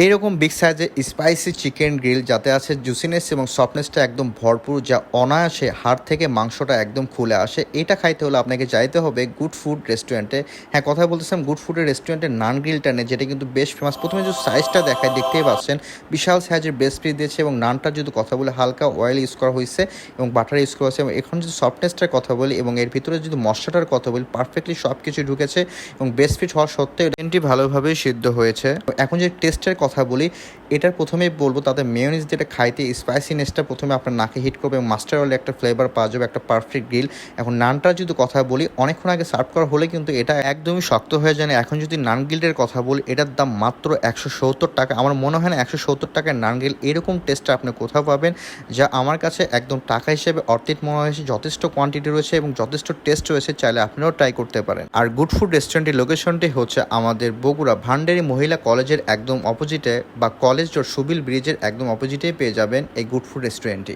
এইরকম বিগ সাইজের spicy chicken grill যাতে আছে জুসিনেস এবং সফটনেসটা একদম ভরপুর, যা অনায়াসে হাড় থেকে মাংসটা একদম খুলে আসে। এটা খাইতে হলে আপনাকে যাইতে হবে গুড ফুড রেস্টুরেন্টে। হ্যাঁ, কথা বলতেছিলাম গুড ফুডের রেস্টুরেন্টের নান গ্রিলটা নেই, যেটা কিন্তু বেশ ফেমাস। প্রথমে যে সাইজটা দেখায় দেখতেই পাচ্ছেন, বিশাল সাইজের বেস্ট পিস দিয়েছে এবং নানটার যদি কথা বলে হালকা অয়েল ইউজ করা হয়েছে এবং বাটার ইউজ করা হয়েছে। এবং এখন যদি সফটনেসটার কথা বলি এবং এর ভিতরে যদি মশলাটার কথা বলি, পারফেক্টলি সব কিছু ঢুকেছে এবং বেস্ট ফিট হওয়া সত্ত্বেও চিকেনটি ভালোভাবেই সিদ্ধ হয়েছে। এখন যে টেস্টের কথা বলি, এটার প্রথমেই বলবো তাদের মেয়োনিজ যেটা খাইতে স্পাইসিনেসটা প্রথমে আপনার নাকে হিট করবে এবং মাস্টার অয়েলের একটা ফ্লেভার পাওয়া যাবে, একটা পারফেক্ট গ্রিল। এখন নানটার যদি কথা বলি, অনেকক্ষণ আগে সার্ভ করা হলে কিন্তু এটা একদমই শক্ত হয়ে যায় না। এখন যদি নান গ্রিলের কথা বলি, এটার দাম মাত্র 170 টাকা। আমার মনে হয় না 170 টাকার নান গ্রিল এরকম টেস্টটা আপনি কোথাও পাবেন, যা আমার কাছে একদম টাকা হিসেবে অর্থিত মনে হয়েছে। যথেষ্ট কোয়ান্টিটি রয়েছে এবং যথেষ্ট টেস্ট রয়েছে, চাইলে আপনারাও ট্রাই করতে পারেন। আর গুড ফুড রেস্টুরেন্টের লোকেশনটি হচ্ছে আমাদের বগুড়া ভান্ডারী মহিলা কলেজের একদম অপোজিটে, বা কলেজ রোড সুবিল ব্রিজের একদম অপোজিটেই পেয়ে যাবেন এই গুড ফুড রেস্টুরেন্টটি।